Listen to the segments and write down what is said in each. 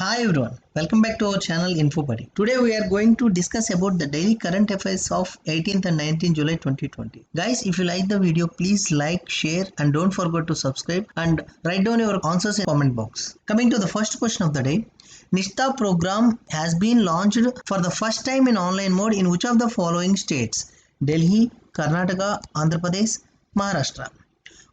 Hi everyone, welcome back to our channel InfoBuddy. Today we are going to discuss about the daily current affairs of 18th and 19th July 2020. Guys, if you like the video, please like, share and don't forget to subscribe and write down your answers in the comment box. Coming to the first question of the day, Nishta program has been launched for the first time in online mode in which of the following states? Delhi, Karnataka, Andhra Pradesh, Maharashtra.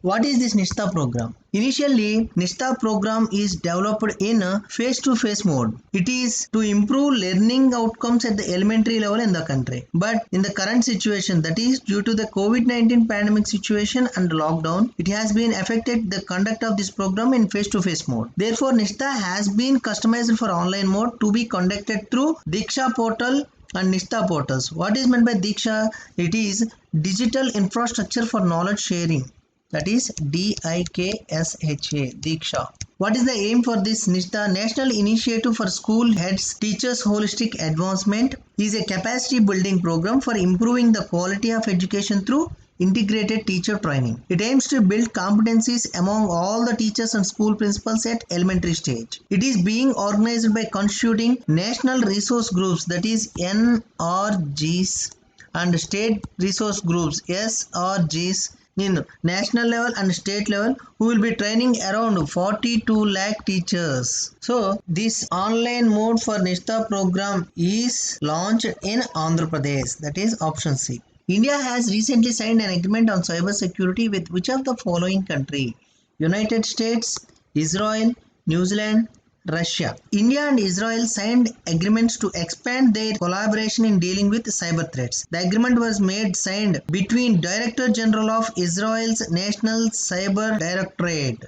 What is this Nishta program? Initially, Nishta program is developed in a face-to-face mode. It is to improve learning outcomes at the elementary level in the country. But in the current situation, that is due to the COVID-19 pandemic situation and lockdown, it has been affected the conduct of this program in face-to-face mode. Therefore, Nishta has been customized for online mode to be conducted through Diksha portal and Nishta portals. What is meant by Diksha? It is digital infrastructure for knowledge sharing. That is DIKSHA, Diksha. What is the aim for this Nishta? National Initiative for School Heads Teachers Holistic Advancement is a capacity building program for improving the quality of education through integrated teacher training. It aims to build competencies among all the teachers and school principals at elementary stage. It is being organized by constituting national resource groups, that is NRGs, and state resource groups SRGs in national level and state level, who will be training around 42 lakh teachers. So this online mode for Nishta program is launched in Andhra Pradesh, that is option C. India has recently signed an agreement on cyber security with which of the following country? United States, Israel, New Zealand, Russia. India and Israel signed agreements to expand their collaboration in dealing with cyber threats. The agreement was signed between Director General of Israel's National Cyber Directorate,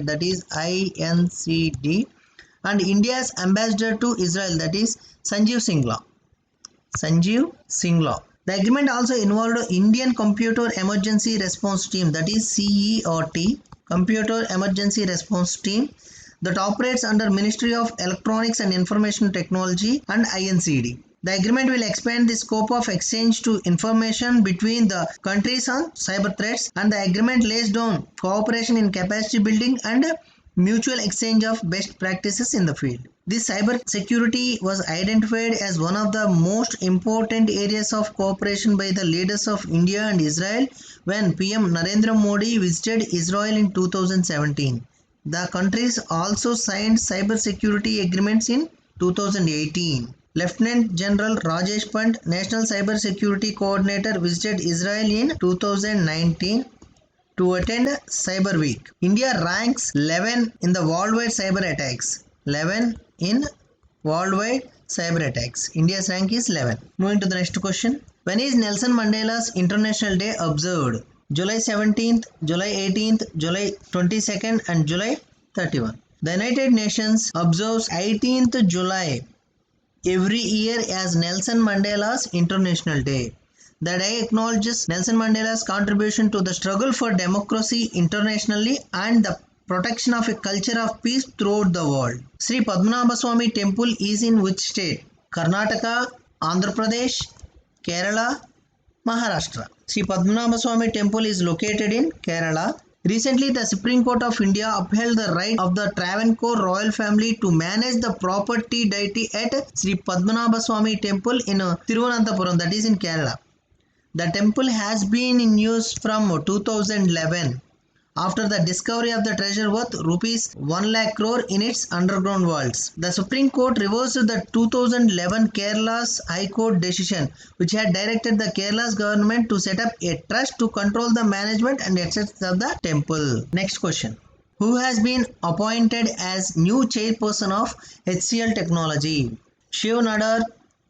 that is INCD, and India's ambassador to Israel, that is Sanjeev Singla. The agreement also involved Indian Computer Emergency Response Team, that is CERT, Computer Emergency Response Team, that operates under Ministry of Electronics and Information Technology and INCD. The agreement will expand the scope of exchange to information between the countries on cyber threats, and the agreement lays down cooperation in capacity building and mutual exchange of best practices in the field. This cyber security was identified as one of the most important areas of cooperation by the leaders of India and Israel when PM Narendra Modi visited Israel in 2017. The countries also signed cyber security agreements in 2018. Lieutenant General Rajesh Pant, National Cyber Security Coordinator, visited Israel in 2019 to attend Cyber Week. India ranks 11 in the worldwide cyber attacks. 11 in worldwide cyber attacks. India's rank is 11. Moving to the next question. When is Nelson Mandela's International Day observed? July 17th, July 18th, July 22nd and July 31. The United Nations observes 18th July every year as Nelson Mandela's International Day. The day acknowledges Nelson Mandela's contribution to the struggle for democracy internationally and the protection of a culture of peace throughout the world. Sri Padmanabha Swami Temple is in which state? Karnataka, Andhra Pradesh, Kerala, Maharashtra. Sri Padmanabha Swami Temple is located in Kerala. Recently, the Supreme Court of India upheld the right of the Travancore royal family to manage the property deity at Sri Padmanabha Swami Temple in Thiruvananthapuram, that is in Kerala. The temple has been in use from 2011 after the discovery of the treasure worth rupees 1 lakh crore in its underground vaults. The Supreme Court reversed the 2011 Kerala's High Court decision, which had directed the Kerala's government to set up a trust to control the management and assets of the temple. Next question. Who has been appointed as new chairperson of HCL Technology? Shiv Nadar,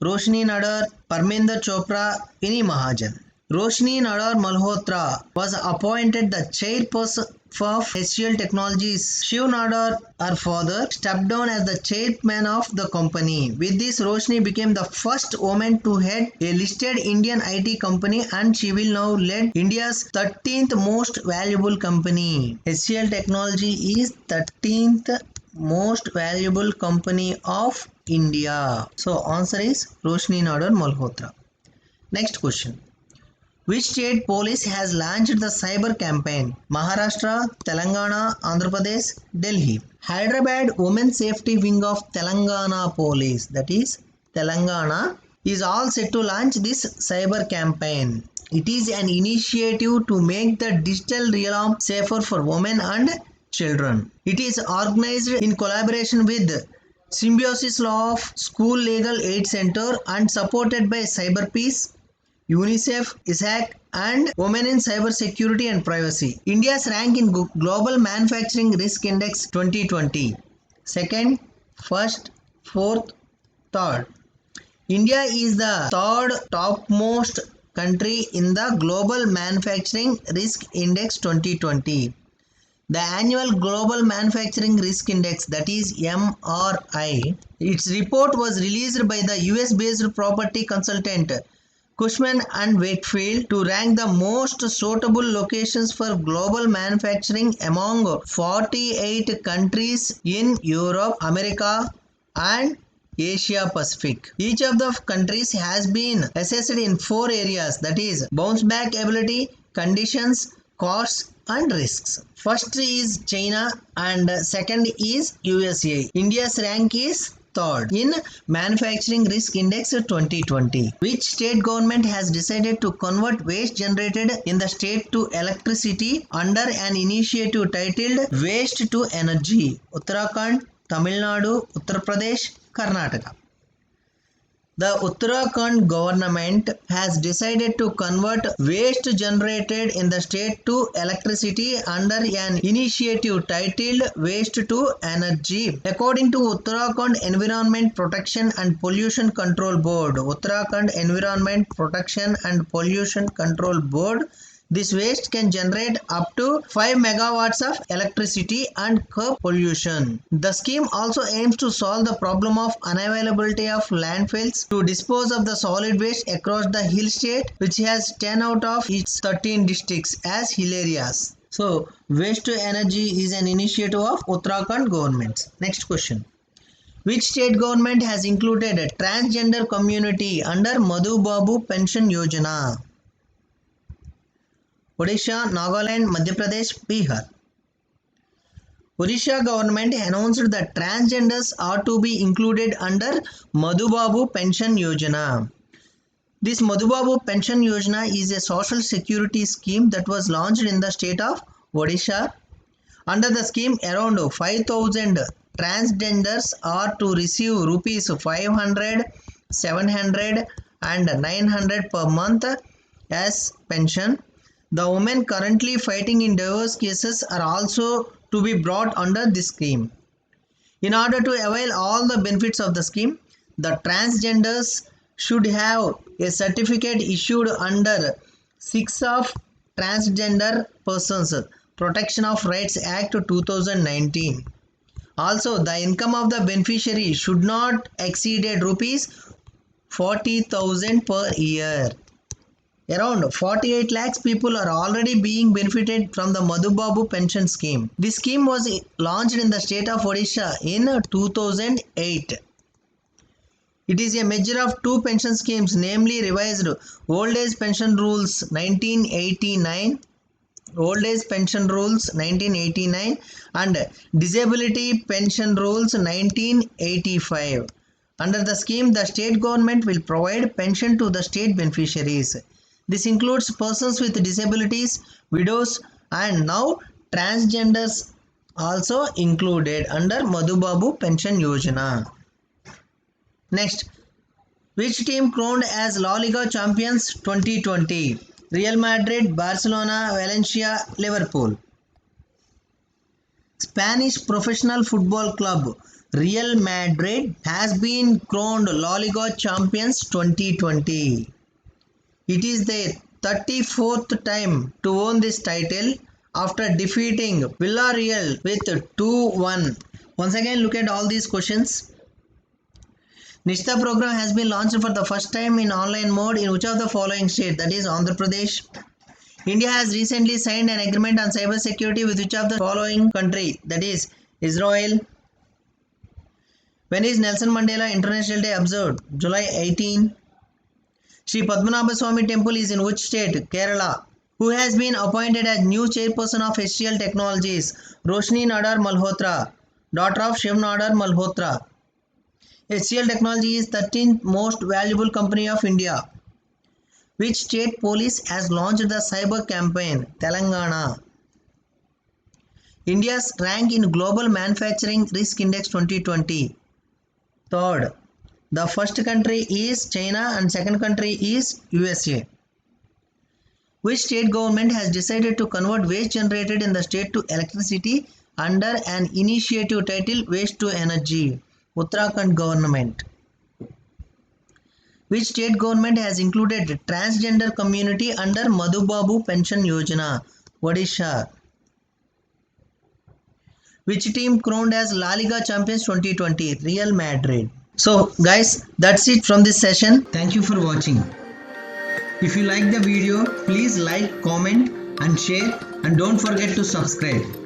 Roshni Nadar, Parminder Chopra, Penny Mahajan. Roshni Nadar Malhotra was appointed the chairperson of HCL Technologies. Shiv Nadar, her father, stepped down as the chairman of the company. With this, Roshni became the first woman to head a listed Indian IT company, and she will now lead India's 13th most valuable company. HCL Technology is 13th most valuable company of India. So answer is Roshni Nadar Malhotra. Next question. Which state police has launched the cyber campaign? Maharashtra, Telangana, Andhra Pradesh, Delhi. Hyderabad Women Safety Wing of Telangana Police, that is Telangana, is all set to launch this cyber campaign. It is an initiative to make the digital realm safer for women and children. It is organized in collaboration with Symbiosis Law of School Legal Aid Center and supported by CyberPeace, UNICEF, ISAC, and Women in Cyber Security and Privacy. India's rank in Global Manufacturing Risk Index 2020. Second, first, fourth, third. India is the third topmost country in the Global Manufacturing Risk Index 2020. The annual Global Manufacturing Risk Index, that is MRI, its report was released by the US-based property consultant Cushman and Wakefield to rank the most suitable locations for global manufacturing among 48 countries in Europe, America, and Asia Pacific. Each of the countries has been assessed in 4 areas, that is bounce back ability, conditions, costs, and risks. First is China and second is USA. India's rank is third in Manufacturing Risk Index 2020. Which state government has decided to convert waste generated in the state to electricity under an initiative titled Waste to Energy? Uttarakhand, Tamil Nadu, Uttar Pradesh, Karnataka. The Uttarakhand government has decided to convert waste generated in the state to electricity under an initiative titled Waste to Energy. According to Uttarakhand Environment Protection and Pollution Control Board, Uttarakhand Environment Protection and Pollution Control Board, this waste can generate up to 5 megawatts of electricity and curb pollution. The scheme also aims to solve the problem of unavailability of landfills to dispose of the solid waste across the hill state, which has 10 out of its 13 districts as hill areas. So, waste to energy is an initiative of Uttarakhand government. Next question. Which state government has included a transgender community under Madhu Babu Pension Yojana? Odisha, Nagaland, Madhya Pradesh, Bihar. Odisha government announced that transgenders are to be included under Madhu Babu Pension Yojana. This Madhu Babu Pension Yojana is a social security scheme that was launched in the state of Odisha. Under the scheme, around 5,000 transgenders are to receive rupees 500, 700 and 900 per month as pension. The women currently fighting in divorce cases are also to be brought under this scheme. In order to avail all the benefits of the scheme, the transgenders should have a certificate issued under 6 of Transgender Persons Protection of Rights Act 2019. Also, the income of the beneficiary should not exceed rupees 40,000 per year. Around 48 lakhs people are already being benefited from the Madhu Babu pension scheme. This scheme was launched in the state of Odisha in 2008. It is a measure of 2 pension schemes, namely revised Old Age Pension Rules 1989, Old Age Pension Rules 1989 and Disability Pension Rules 1985. Under the scheme, the state government will provide pension to the state beneficiaries. This includes persons with disabilities, widows, and now transgenders also included under Madhu Babu Pension Yojana. Next, which team crowned as La Liga champions 2020? Real Madrid, Barcelona, Valencia, Liverpool. Spanish professional football club Real Madrid has been crowned La Liga champions 2020. It is their 34th time to win this title after defeating Villarreal with 2-1. Once again, look at all these questions. Nishta program has been launched for the first time in online mode in which of the following state, that is Andhra Pradesh. India has recently signed an agreement on cyber security with which of the following country, that is Israel. When is Nelson Mandela International Day observed? July 18. Sri Padmanabha Swami Temple is in which state? Kerala. Who has been appointed as new chairperson of HCL Technologies? Roshni Nadar Malhotra, daughter of Shiv Nadar Malhotra. HCL Technology is 13th most valuable company of India. Which state police has launched the cyber campaign? Telangana. India's rank in Global Manufacturing Risk Index 2020. Third. The first country is China and second country is USA. Which state government has decided to convert waste generated in the state to electricity under an initiative titled Waste to Energy? Uttarakhand government. Which state government has included transgender community under Madhubabu Pension Yojana? Odisha. Which team crowned as La Liga champions 2020? Real Madrid. So guys, that's it from this session. Thank you for watching. If you like the video, please like, comment and share, and don't forget to subscribe.